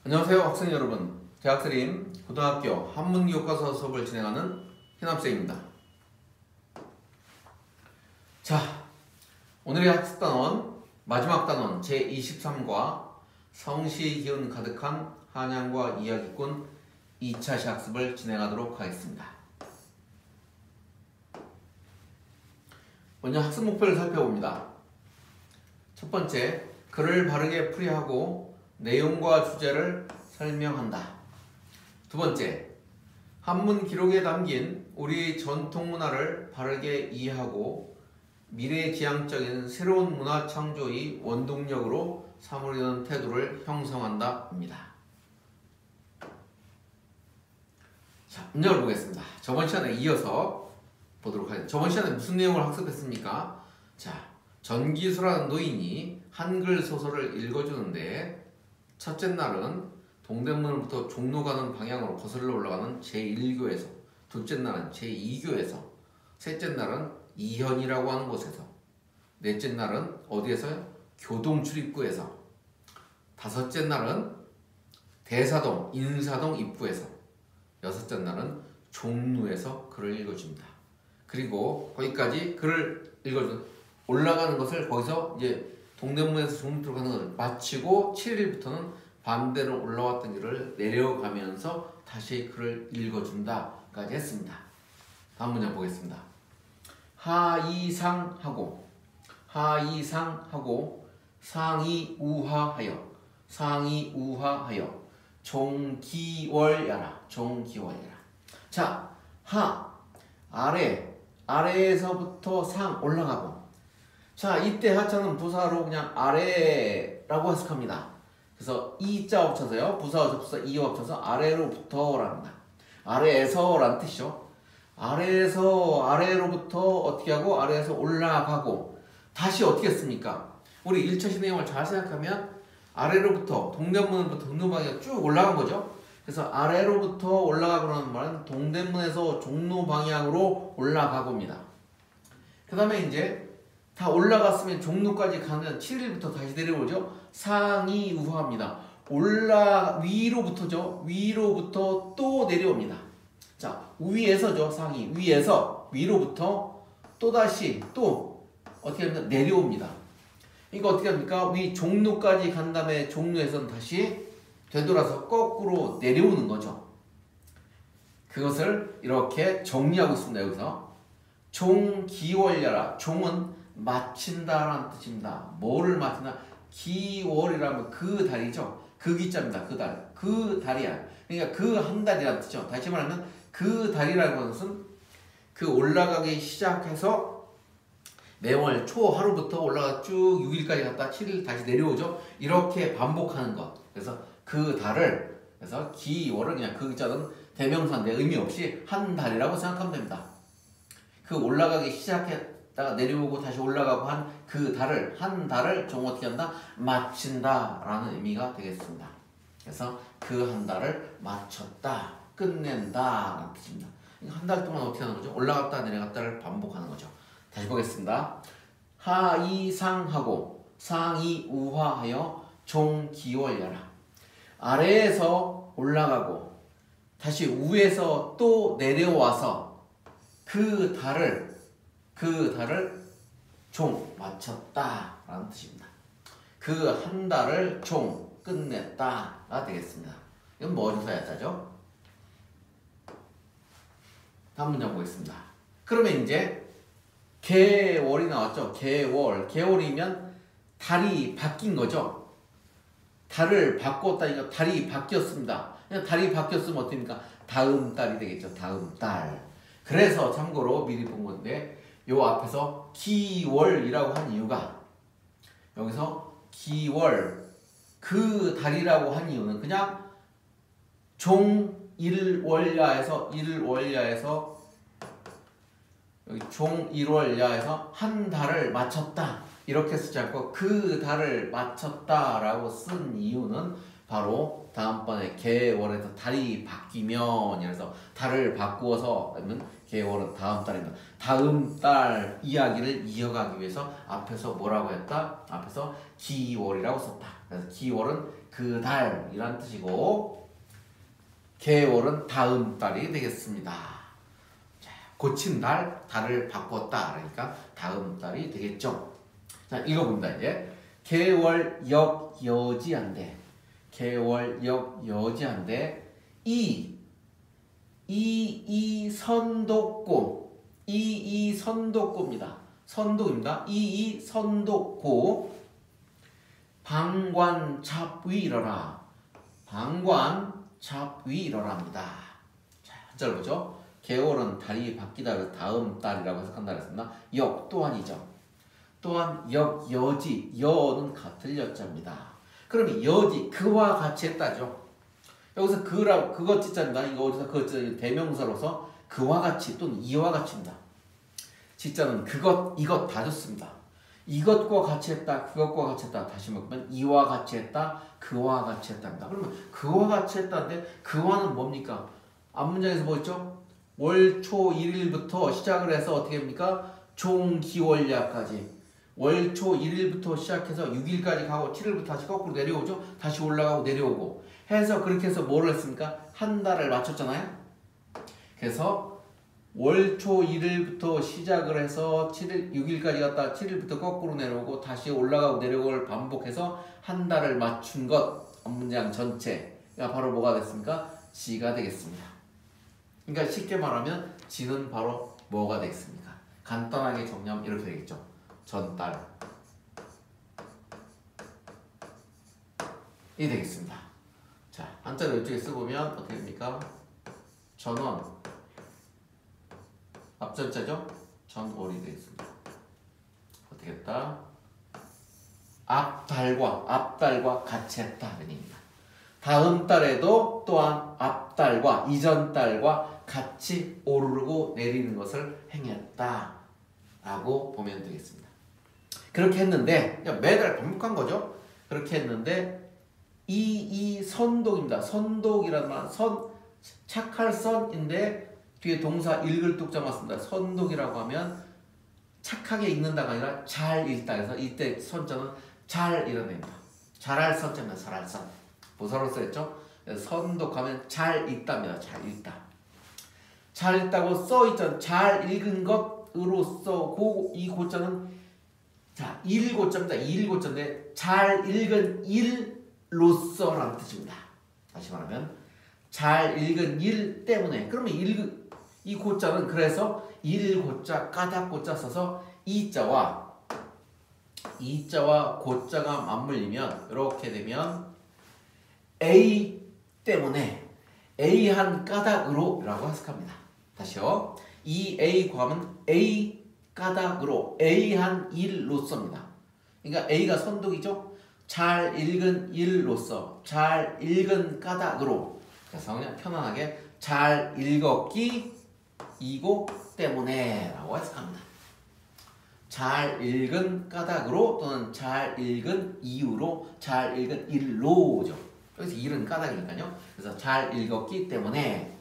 안녕하세요 학생 여러분, 대학생임 고등학교 한문교과서 수업을 진행하는 희남쌤입니다. 자, 오늘의 학습단원 마지막 단원 제23과 성시의 기운 가득한 한양과 이야기꾼 2차 시학습을 진행하도록 하겠습니다. 먼저 학습 목표를 살펴봅니다. 첫 번째, 글을 바르게 풀이하고 내용과 주제를 설명한다. 두 번째, 한문 기록에 담긴 우리 전통 문화를 바르게 이해하고 미래지향적인 새로운 문화 창조의 원동력으로 삼으려는 태도를 형성한다입니다. 자, 문장을 보겠습니다. 저번 시간에 이어서 보도록 하겠습니다. 저번 시간에 무슨 내용을 학습했습니까? 자, 전기수라는 노인이 한글 소설을 읽어주는데 첫째 날은 동대문으로부터 종로 가는 방향으로 거슬러 올라가는 제1교에서, 둘째 날은 제2교에서, 셋째 날은 이현이라고 하는 곳에서, 넷째 날은 어디에서요? 교동출입구에서, 다섯째 날은 대사동, 인사동 입구에서, 여섯째 날은 종로에서 글을 읽어줍니다. 그리고 거기까지 글을 읽어준 올라가는 것을 거기서 이제 동대문에서 종로 가는 것을 마치고 7일부터는 반대로 올라왔던 길을 내려가면서 다시 글을 읽어준다까지 했습니다. 다음 문장 보겠습니다. 하이상하고 상이우하하여 종기월야라. 자, 아래에서부터 상 올라가고, 자, 이때 하자는 부사로 그냥 아래라고 해석합니다. 그래서 이자 합쳐서요, 부사와 접수사 이어 합쳐서 아래로부터랍니다. 아래에서라는 뜻이죠. 아래로부터 어떻게 하고, 아래에서 올라가고, 다시 어떻게 했습니까? 우리 1차 시내용을 잘 생각하면 아래로부터 동대문부터 종로방향 쭉 올라간 거죠. 그래서 아래로부터 올라가고라는 말은 동대문에서 종로 방향으로 올라가고입니다. 그 다음에 이제 다 올라갔으면 종로까지 가면 7일부터 다시 내려오죠. 상이우하입니다. 위로부터죠. 위로부터 또 내려옵니다. 자, 위에서죠. 상이 위에서 위로부터 또다시 또 어떻게 합니까? 내려옵니다. 이거 어떻게 합니까? 위 종로까지 간 다음에 종로에서는 다시 되돌아서 거꾸로 내려오는 거죠. 그것을 이렇게 정리하고 있습니다. 여기서 종기월야라. 종은 마친다라는 뜻입니다. 뭐를 마친다? 기월이라면 그 달이죠. 그 기자입니다. 그 달. 그 달이야. 그러니까 그 한 달이라는 뜻이죠. 다시 말하면 그 달이라는 것은 그 올라가기 시작해서 매월 초 하루부터 올라가 쭉 6일까지 갔다 7일 다시 내려오죠. 이렇게 반복하는 것. 그래서 그 달을, 그래서 기월을 그냥 그 기자는 대명사인데 의미 없이 한 달이라고 생각하면 됩니다. 그 올라가기 시작했다가 내려오고 다시 올라가고 한 그 달을, 한 달을 종 어떻게 한다? 마친다 라는 의미가 되겠습니다. 그래서 그 한 달을 마쳤다, 끝낸다 라는 뜻입니다. 한 달 동안 어떻게 하는 거죠? 올라갔다 내려갔다를 반복하는 거죠. 다시 보겠습니다. 하이상하고 상이우하하여 종기월야라. 아래에서 올라가고 다시 위에서 또 내려와서 그 달을 종 마쳤다 라는 뜻입니다. 그 한 달을 종 끝냈다가 되겠습니다. 이건 뭐 조사였다죠? 다음 문장 보겠습니다. 그러면 이제 개월이 나왔죠. 개월이면 달이 바뀐 거죠. 달을 바꿨다니까 달이 바뀌었습니다. 달이 바뀌었으면 어떻습니까? 다음 달이 되겠죠. 다음 달. 그래서 참고로 미리 본 건데 요 앞에서 기월이라고 한 이유가, 여기서 기월 그 달이라고 한 이유는 그냥 종일월야에서 여기 종일월야에서 한 달을 마쳤다 이렇게 쓰지 않고 그 달을 마쳤다라고 쓴 이유는 바로 다음번에 개월에서 달이 바뀌면 그래서 달을 바꾸어서 하면 개월은 다음 달입니다. 다음 달 이야기를 이어가기 위해서 앞에서 뭐라고 했다? 앞에서 기월이라고 썼다. 그래서 기월은 그 달이란 뜻이고 개월은 다음 달이 되겠습니다. 자, 고친 달, 달을 바꿨다. 그러니까 다음 달이 되겠죠. 자, 읽어봅니다. 이제 개월역 여지한데 개월역 여지한데 선독고 선독고입니다. 선독입니다. 선독고 방관 잡위러라 방관 잡위러랍니다. 자, 한자를 보죠. 개월은 달이 바뀌다 그래서 다음 달이라고 해석한다 그랬습니다. 역 또한이죠. 또한 역 여지 여는 같을 여자입니다. 그러면 여지 그와 같이 했다죠. 여기서 그라고 그것 지자입니다. 이거 어디서 그것 지자 대명사로서 그와 같이 또는 이와 같이입니다. 지자는 그것 이것 다 좋습니다. 이것과 같이 했다 그것과 같이 했다 다시 먹으면 이와 같이 했다 그와 같이 했답니다. 그러면 그와 같이 했다는데 그와는 뭡니까? 앞문장에서 뭐였죠? 월초 1일부터 시작을 해서 어떻게 합니까? 종기월야까지 월초 1일부터 시작해서 6일까지 가고 7일부터 다시 거꾸로 내려오죠. 다시 올라가고 내려오고 해서 그렇게 해서 뭐를 했습니까? 한 달을 맞췄잖아요. 그래서 월초 1일부터 시작을 해서 6일까지 갔다 7일부터 거꾸로 내려오고 다시 올라가고 내려오고를 반복해서 한 달을 맞춘 것 문장 전체가 바로 뭐가 됐습니까? 지가 되겠습니다. 그러니까 쉽게 말하면 지는 바로 뭐가 되겠습니까? 간단하게 정리하면 이렇게 되겠죠. 전달 이 되겠습니다. 자, 한자를 이쪽에 써보면 어떻게 됩니까? 전원 앞전자죠? 전월이 되겠습니다. 어떻게 했다? 앞달과 같이 했다 그입니다. 다음 달에도 또한 앞달과 이전 달과 같이 오르고 내리는 것을 행했다 라고 보면 되겠습니다. 그렇게 했는데 매달 반복한 거죠. 그렇게 했는데 이 선독입니다. 선독이라는 말은 착할 선인데 뒤에 동사 읽을 뚝자 맞습니다. 선독이라고 하면 착하게 읽는다가 아니라 잘 읽다. 그래서 이때 선자는 잘 읽어냅니다. 잘할 선자입니다. 잘할 선. 보사로 써있죠. 선독하면 잘 읽답니다. 잘 읽다. 잘 읽다고 써있죠. 잘 읽은 것으로서 이 고자는 자, 일고자입니다. 일고자인데 잘 읽은 일로서라는 뜻입니다. 다시 말하면 잘 읽은 일 때문에 그러면 이 고자는 그래서 일고자 까닭고자 써서 이자와 고자가 맞물리면 이렇게 되면 A 때문에 A한 까닭으로 라고 해석합니다. 다시요. 이 A 괄은 A 까닭으로 A한 일로서입니다. 그러니까 A가 선독이죠. 잘 읽은 일로서 잘 읽은 까닭으로 그래서 그냥 편안하게 잘 읽었기 이고 때문에 라고 해석합니다. 잘 읽은 까닭으로 또는 잘 읽은 이유로 잘 읽은 일로죠. 여기서 일은 까닭이니까요. 그래서 잘 읽었기 때문에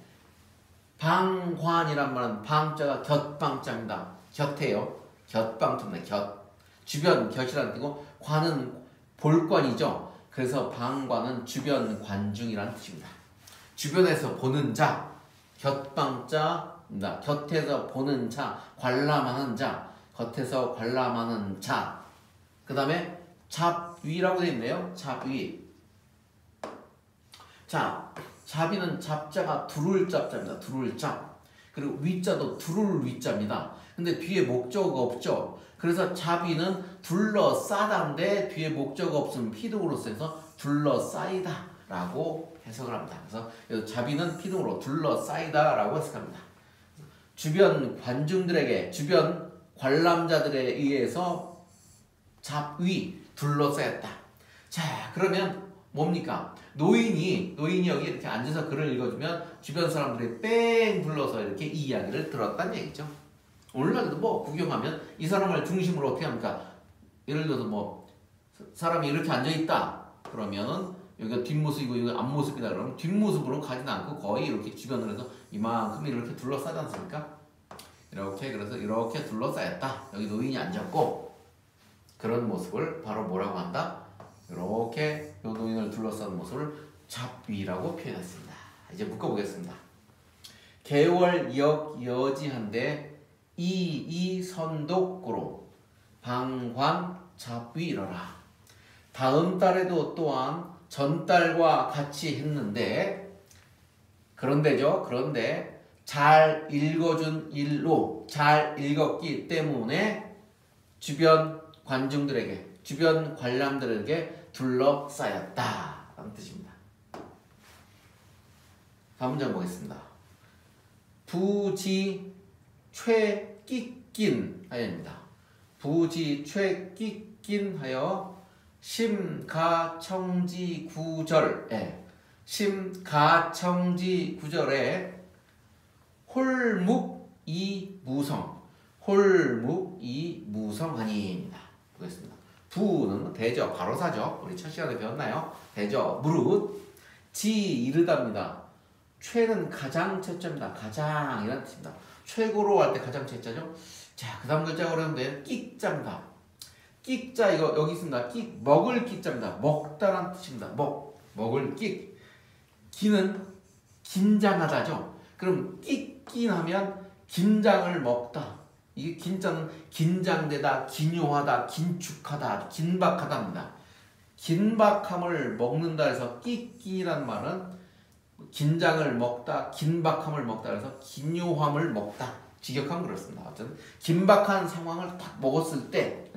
방관이란 말은 방자가 곁방자입니다. 곁에요. 곁방자입니다. 곁. 주변 곁이라는 뜻이고 관은 볼관이죠. 그래서 방관은 주변 관중이라는 뜻입니다. 주변에서 보는 자, 곁방자입니다. 곁에서 보는 자, 관람하는 자, 겉에서 관람하는 자. 그 다음에 잡위라고 되어 있네요. 잡위. 자, 잡위는 잡자가 두를 잡자입니다. 두를 잡. 그리고 위자도 두를 위자입니다. 근데 뒤에 목적어가 없죠. 그래서 잡위는 둘러싸다인데 뒤에 목적어가 없으면 피동으로서 해서 둘러싸이다 라고 해석을 합니다. 그래서 잡위는 피동으로 둘러싸이다 라고 해석합니다. 주변 관중들에게 주변 관람자들에 의해서 잡위 둘러싸였다. 자, 그러면 뭡니까? 노인이 여기 이렇게 앉아서 글을 읽어주면 주변 사람들이 뺑 둘러서 이렇게 이 이야기를 들었다는 얘기죠. 오늘날도 뭐 구경하면 이 사람을 중심으로 어떻게 합니까? 예를 들어서 뭐 사람이 이렇게 앉아있다 그러면은 여기가 뒷모습이고 여기 앞모습이다 그러면 뒷모습으로 가지는 않고 거의 이렇게 주변으로 해서 이만큼 이렇게 둘러싸지 않습니까? 이렇게 그래서 이렇게 둘러싸였다. 여기 노인이 앉았고 그런 모습을 바로 뭐라고 한다? 이렇게 요 노인을 둘러싼 모습을 잡위라고 표현했습니다. 이제 묶어보겠습니다. 개월 역 여지한데 이이선독고로 방관 잡위러라. 다음 달에도 또한 전달과 같이 했는데 그런데죠. 그런데 잘 읽어준 일로 잘 읽었기 때문에 주변 관중들에게 주변 관람들에게 둘러싸였다 라는 뜻입니다. 다음 문장 보겠습니다. 부지 최끼낀 하여입니다. 부지 최끼낀 하여 심가청지 구절에 심가청지 구절에 홀묵이무성 홀묵이무성하니입니다. 보겠습니다. 부는 대저 가로사죠. 우리 첫 시간에 배웠나요? 대저 무릇 지 이르답니다. 최는 가장 최자입니다. 가장 이라는 뜻입니다. 최고로 할 때 가장 최자죠. 자, 그 다음 글자가 어려운데 끼자입니다. 끼자 이거 여기 있습니다. 끼 먹을 끼자입니다. 먹다라는 뜻입니다. 먹을 끼. 기는 긴장하다죠. 그럼 끼낀 하면 긴장을 먹다. 이게 긴장은 긴장되다, 기묘하다, 긴축하다, 긴박하다입니다. 긴박함을 먹는다 해서 끼끼란 말은 긴장을 먹다, 긴박함을 먹다 해서 기묘함을 먹다. 직역하면 그렇습니다. 어쨌든 긴박한 상황을 딱 먹었을 때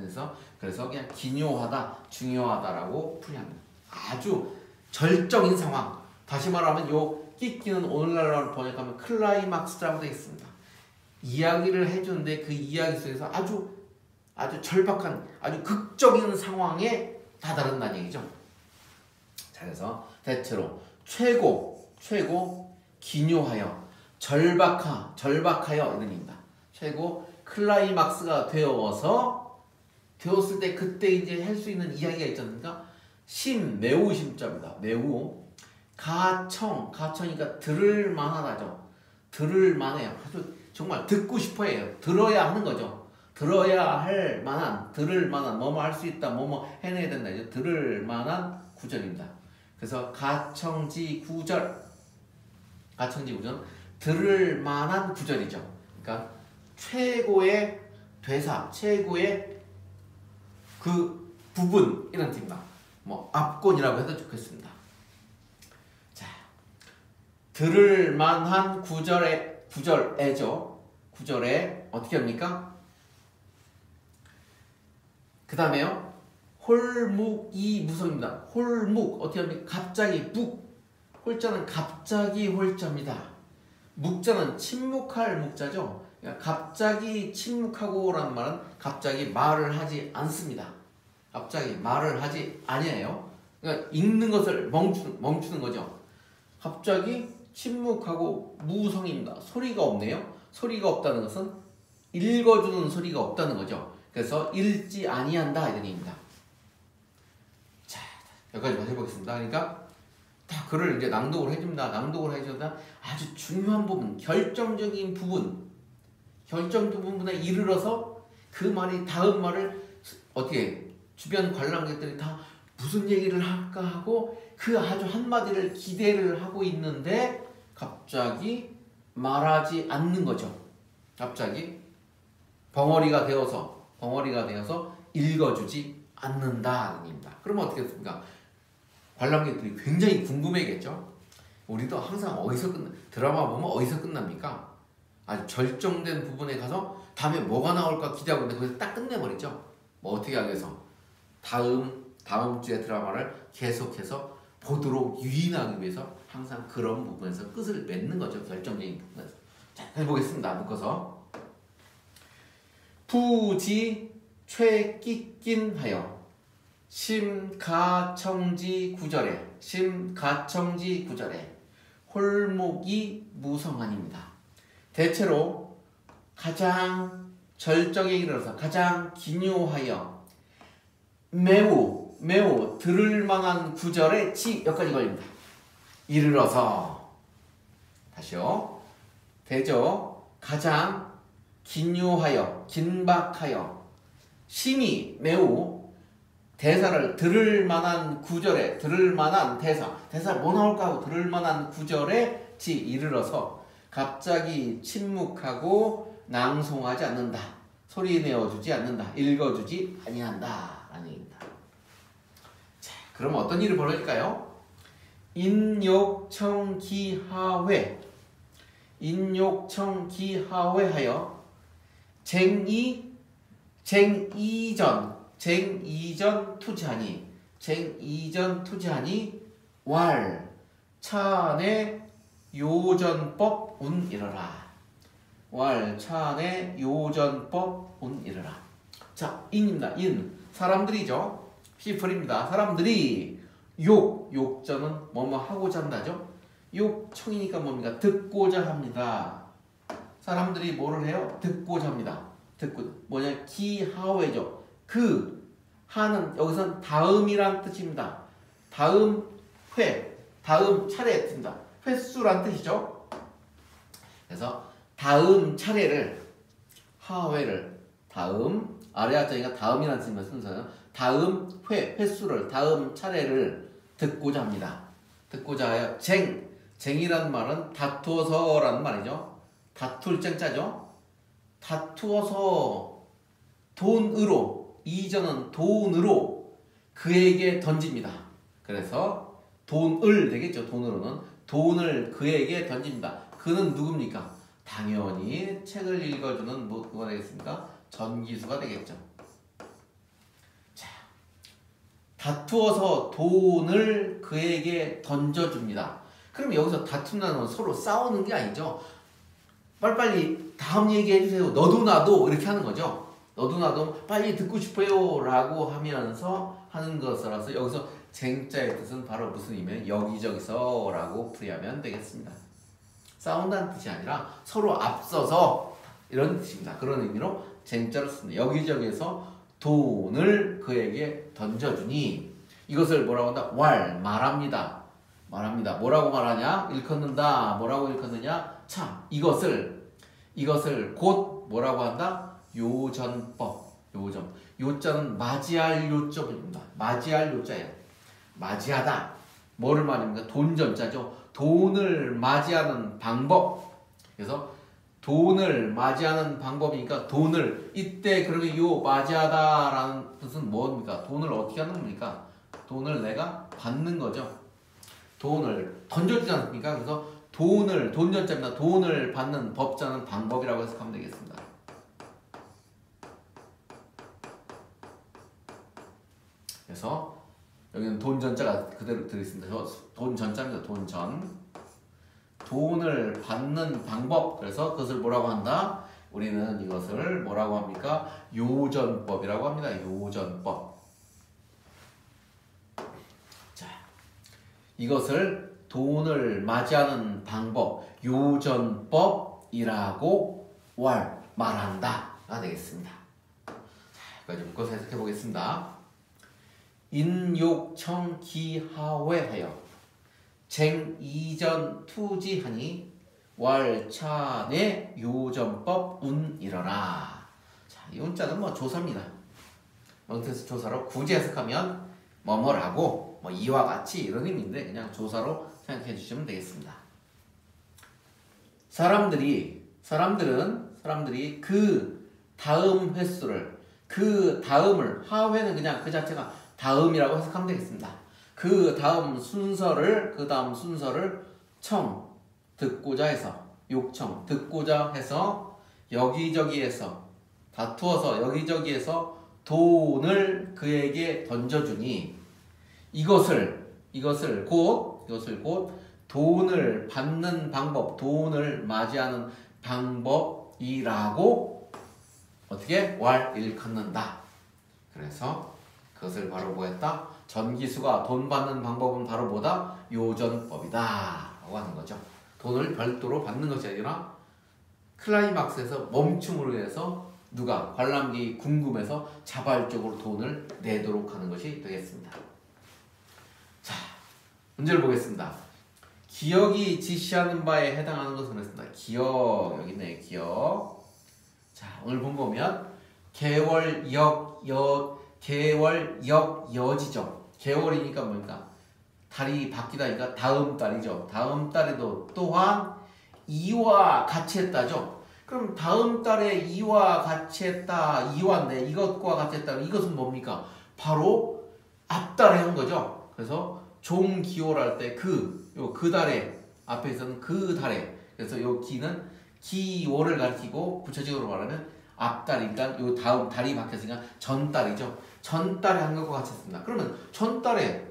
그래서 그냥 기묘하다, 중요하다라고 풀이합니다. 아주 절정인 상황. 다시 말하면 요 끼끼는 오늘날로 번역하면 클라이막스라고 되어 있습니다. 이야기를 해주는데 그 이야기 속에서 아주 절박한 아주 극적인 상황에 다다른다는 얘기죠. 자, 그래서 대체로 최고 기묘하여 절박하여 이런 얘기입니다. 최고 클라이막스가 되었을 때 그때 이제 할 수 있는 이야기가 있지 않습니까? 매우 심자입니다. 매우 가청이니까 들을 만하다죠. 들을 만해요. 아주 정말 듣고 싶어해요. 들어야 하는 거죠. 들어야 할 만한, 들을 만한, 뭐뭐 할 수 있다, 뭐뭐 해내야 된다. 이제 들을 만한 구절입니다. 그래서 가청지 구절은 들을 만한 구절이죠. 그러니까 최고의 대사, 최고의 그 부분 이런 뜻입니다. 뭐 압권이라고 해도 좋겠습니다. 자, 들을 만한 구절에죠. 구절에 어떻게 합니까? 그 다음에요. 홀묵이무성입니다. 홀묵 어떻게 합니까? 갑자기 홀자는 갑자기 홀자입니다. 묵자는 침묵할 묵자죠. 그러니까 갑자기 침묵하고라는 말은 갑자기 말을 하지 않습니다. 갑자기 말을 하지 아니에요. 그러니까 읽는 것을 멈추는 거죠. 갑자기 침묵하고 무성입니다. 소리가 없네요. 소리가 없다는 것은 읽어주는 소리가 없다는 거죠. 그래서 읽지 아니한다 이런 얘기입니다. 자, 여기까지 해보겠습니다. 그러니까 다 글을 이제 낭독을 해줍니다. 낭독을 해주다 아주 중요한 부분, 결정적인 부분에 이르러서 그 말이 다음 말을 어떻게 주변 관람객들이 다 무슨 얘기를 할까 하고 그 아주 한마디를 기대를 하고 있는데 갑자기 말하지 않는 거죠. 갑자기 벙어리가 되어서 읽어주지 않는다는 얘기입니다. 그러면 어떻게 됐습니까? 관람객들이 굉장히 궁금해겠죠. 우리도 항상 드라마 보면 어디서 끝납니까? 아주 절정된 부분에 가서 다음에 뭐가 나올까 기대하고 있는데 거기서 딱 끝내버리죠. 뭐 어떻게 하기 위해서 다음 주에 드라마를 계속해서 보도록 유인하기 위해서 항상 그런 부분에서 끝을 맺는 거죠. 결정적인 부분에서. 자, 해보겠습니다. 묶어서 부지 최끼낀 하여 심가청지 구절에 홀묵이 무성한입니다. 대체로 가장 절정에 이르러서 가장 기묘하여 매우 매우 들을 만한 구절에 지 여기까지 걸립니다. 이르러서 다시요. 대저 가장 긴요하여 긴박하여 심히 매우 대사를 들을 만한 구절에 들을 만한 대사 뭐 나올까 하고 들을 만한 구절에 지 이르러서 갑자기 침묵하고 낭송하지 않는다. 소리 내어주지 않는다. 읽어주지 아니한다 라는 얘기입니다. 자, 그럼 어떤 일이 벌어질까요? 인욕청기하회 인욕청기하회하여 쟁이전 투지하니 왈 차안의 요전법 운 이러라. 왈 차안의 요전법 운 이러라. 자, 인입니다. 인 사람들이죠. people입니다. 사람들이 욕전은 뭐뭐 하고자 한다죠. 욕청이니까 뭡니까? 듣고자 합니다. 사람들이 뭐를 해요? 듣고자 합니다. 뭐냐? 기하회죠. 하는 여기선 다음이란 뜻입니다. 다음 차례 뜻입니다. 횟수란 뜻이죠. 그래서 다음 차례를 하회를 다음 아래 하자니까 다음이란 뜻입니다. 순서는 다음 횟수를 다음 차례를 듣고자 합니다. 듣고자 하여 쟁이라는 말은 다투어서라는 말이죠. 다툴 쟁자죠. 다투어서 돈으로 이전은 돈으로 그에게 던집니다. 그래서 돈을 되겠죠. 돈으로는 돈을 그에게 던집니다. 그는 누굽니까? 당연히 책을 읽어주는 뭐가 되겠습니까? 전기수가 되겠죠. 자, 다투어서 돈을 그에게 던져줍니다. 그럼 여기서 다툰다는 건 서로 싸우는 게 아니죠. 빨리빨리 다음 얘기해주세요. 너도 나도 이렇게 하는 거죠. 너도 나도 빨리 듣고 싶어요 라고 하면서 하는 것이라서 여기서 쟁자의 뜻은 바로 무슨 의미면 여기저기서 라고 풀이하면 되겠습니다. 싸운다는 뜻이 아니라 서로 앞서서 이런 뜻입니다. 그런 의미로 쟁자를 씁니다. 여기저기에서 돈을 그에게 던져주니 이것을 뭐라고 한다? 말합니다. 뭐라고 말하냐? 일컫는다. 뭐라고 일컫느냐? 참 이것을 곧 뭐라고 한다? 요전법. 요자는 맞이할 요점입니다. 맞이할 요자예요. 맞이하다. 뭐를 말합니까? 돈전자죠. 돈을 맞이하는 방법. 그래서 돈을 맞이하는 방법이니까 돈을 이때 그러면 요 맞이하다라는 뜻은 뭡니까? 돈을 어떻게 하는 겁니까? 돈을 내가 받는 거죠. 돈을 던져주지 않습니까? 그래서 돈전자입니다. 돈을 받는 법자는 방법이라고 해석하면 되겠습니다. 그래서 여기는 돈전자가 그대로 들어있습니다. 돈전자입니다. 돈을 받는 방법. 그래서 그것을 뭐라고 한다? 우리는 이것을 뭐라고 합니까? 요전법이라고 합니다. 요전법. 자, 이것을 돈을 맞이하는 방법, 요전법이라고 말한다가 되겠습니다. 자, 여기까지 묶어서 해석해 보겠습니다. 인욕청기하회하여 쟁이전 투지하니 왈차내 요전법 운이러라. 자, 이 운자는 뭐 조사입니다. 멍테스 조사로 굳이 해석하면 뭐뭐라고 이와 같이 이런 의미인데 그냥 조사로 생각해 주시면 되겠습니다. 사람들이 그 다음 횟수를 그 다음을 하회는 그냥 그 자체가 다음이라고 해석하면 되겠습니다. 그 다음 순서를 듣고자 해서 여기저기에서 다투어서 여기저기에서 돈을 그에게 던져주니 이것을 곧 돈을 받는 방법, 돈을 맞이하는 방법이라고 어떻게 일컫는다. 그래서 그것을 바로 뭐했다? 전기수가 돈 받는 방법은 바로 뭐다? 요전법이다 라고 하는 거죠. 돈을 별도로 받는 것이 아니라 클라이막스에서 멈춤으로 해서 누가 관람객이 궁금해서 자발적으로 돈을 내도록 하는 것이 되겠습니다. 자, 문제를 보겠습니다. 기역이 지시하는 바에 해당하는 것은 했습니다. 기역, 여기 있네, 기역. 자, 오늘 본 보면 개월역, 여지죠. 개월이니까 뭡니까? 달이 바뀌다니까 다음 달이죠. 다음 달에도 또한 이와 같이 했다죠. 그럼 다음 달에 이와 같이 했다, 이와인데 이것과 같이 했다. 이것은 뭡니까? 바로 앞달에 한 거죠. 그래서 종기호할 때 그 달에 앞에 있는 그 달에, 그래서 요 기는 기호를 가리키고 구체적으로 말하면 앞달이니까 요 다음 달이 바뀌었으니까 전달이죠. 전달에 한 것과 같이 했습니다. 그러면 전달에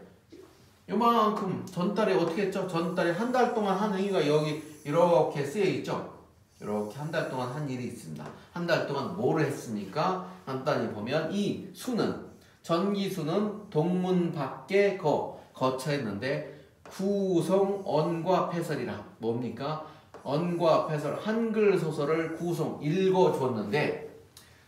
요만큼 전달에 어떻게 했죠? 전달에 한 달 동안 한 행위가 여기 이렇게 쓰여 있죠. 이렇게 한 달 동안 한 일이 있습니다. 한 달 동안 뭐를 했습니까? 간단히 보면 이 수는 전기수는 동문 밖에 거처했는데 구송 언과 패설이라 뭡니까? 언과 패설 한글 소설을 구송 읽어주었는데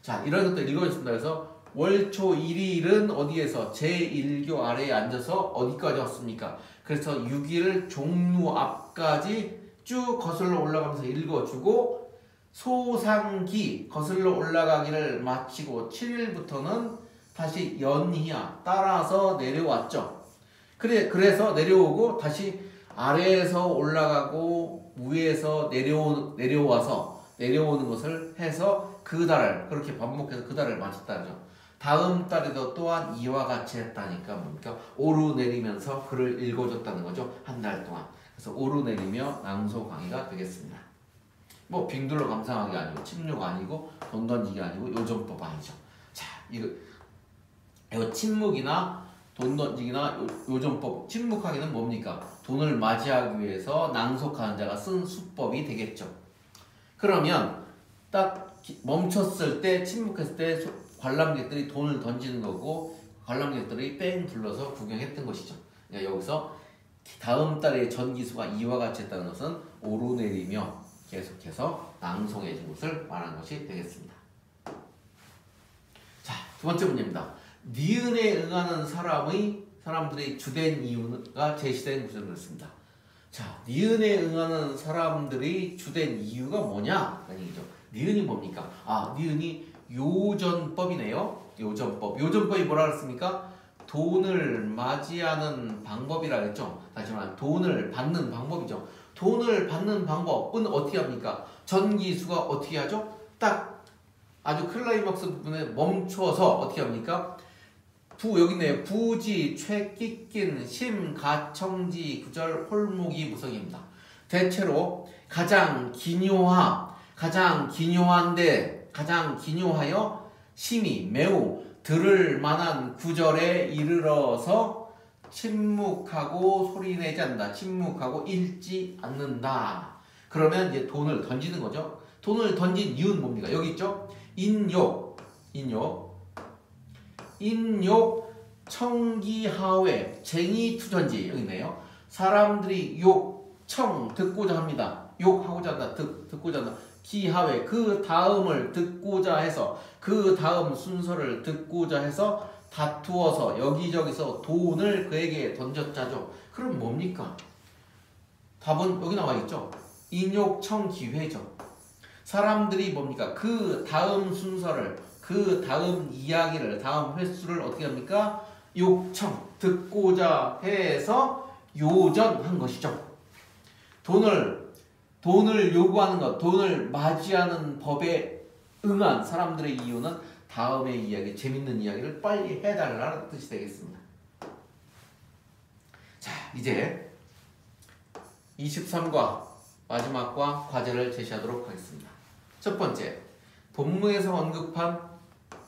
자 이런 것들 읽어줬습니다. 그래서 월초 1일은 어디에서 제1교 아래에 앉아서 어디까지 왔습니까? 그래서 6일을 종루 앞까지 쭉 거슬러 올라가면서 읽어주고 소상기 거슬러 올라가기를 마치고 7일부터는 다시 연희야 따라서 내려왔죠. 그래서 내려오고 다시 아래에서 올라가고 위에서 내려와서 내려오는 것을 해서 그 달을 그렇게 반복해서 그 달을 마쳤다죠. 다음 달에도 또한 이와 같이 했다니까 뭡니까? 오르내리면서 글을 읽어줬다는 거죠. 한 달 동안. 그래서 오르내리며 낭송 강의가 되겠습니다. 뭐 빙둘러 감상하기 아니고 침묵 아니고 돈 던지기 아니고 요정법 아니죠. 자 이거 침묵이나 돈 던지기나 요정법 침묵하기는 뭡니까? 돈을 맞이하기 위해서 낭속하는 자가 쓴 수법이 되겠죠. 그러면 딱 멈췄을 때 침묵했을 때 관람객들이 돈을 던지는 거고 관람객들이 뺑 둘러서 구경했던 것이죠. 그러니까 여기서 다음 달에 전기수가 이와 같이 했다는 것은 오르내리며 계속해서 낭송해진 것을 말하는 것이 되겠습니다. 자, 두 번째 문제입니다. 니은에 응하는 사람들의 주된 이유가 제시된 구절을 했습니다. 자, 니은에 응하는 사람들의 주된 이유가 뭐냐? 라는 얘기죠. 니은이 뭡니까? 아, 니은이 요전법이네요. 요전법이 뭐라 그랬습니까? 돈을 맞이하는 방법이라 했죠. 다시 말하면 돈을 받는 방법이죠. 돈을 받는 방법은 어떻게 합니까? 전기수가 어떻게 하죠? 딱 아주 클라이막스 부분에 멈춰서 어떻게 합니까? 여기 있네요. 부지, 최끼낀, 심, 가청지, 구절, 홀목이 무성입니다. 대체로 가장 기묘하여 심이 매우 들을 만한 구절에 이르러서 침묵하고 소리내지 않는다. 침묵하고 읽지 않는다. 그러면 이제 돈을 던지는 거죠. 돈을 던진 이유는 뭡니까? 여기 있죠? 인욕, 청기하회, 쟁이투전지 여기 있네요. 사람들이 듣고자 합니다. 욕하고자 한다. 듣고자 한다. 기하회, 그 다음을 듣고자 해서 그 다음 순서를 듣고자 해서 다투어서 여기저기서 돈을 그에게 던졌자죠. 그럼 뭡니까? 답은 여기 나와 있죠. 인욕청기회죠. 사람들이 뭡니까? 그 다음 순서를 그 다음 이야기를 다음 횟수를 어떻게 합니까? 욕청 듣고자 해서 요전한 것이죠. 돈을 요구하는 것, 돈을 맞이하는 법에 응한 사람들의 이유는 다음의 이야기, 재밌는 이야기를 빨리 해달라는 뜻이 되겠습니다. 자, 이제 23과 마지막과 과제를 제시하도록 하겠습니다. 첫 번째, 본문에서 언급한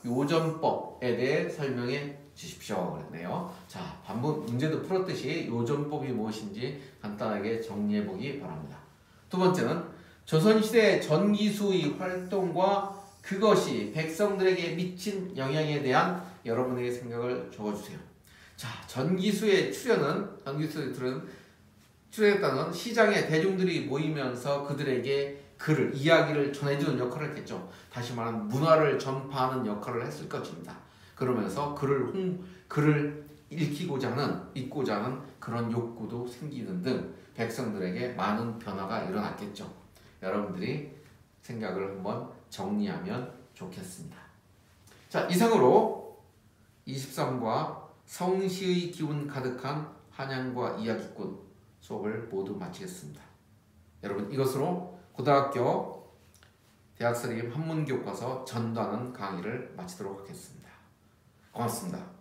요전법에 대해 설명해 주십시오. 그랬네요. 자, 반복 문제도 풀었듯이 요전법이 무엇인지 간단하게 정리해 보기 바랍니다. 두 번째는 조선시대 전기수의 활동과 그것이 백성들에게 미친 영향에 대한 여러분의 생각을 적어주세요. 자, 전기수의 출현했다는 시장에 대중들이 모이면서 그들에게 글을 이야기를 전해주는 역할을 했겠죠. 다시 말하면 문화를 전파하는 역할을 했을 것입니다. 그러면서 글을 읽고자 하는 그런 욕구도 생기는 등 백성들에게 많은 변화가 일어났겠죠. 여러분들이 생각을 한번 정리하면 좋겠습니다. 자, 이상으로 23과 성시의 기운 가득한 한양과 이야기꾼 수업을 모두 마치겠습니다. 여러분, 이것으로 고등학교 대학선생님 한문교과서 전도하는 강의를 마치도록 하겠습니다. 고맙습니다.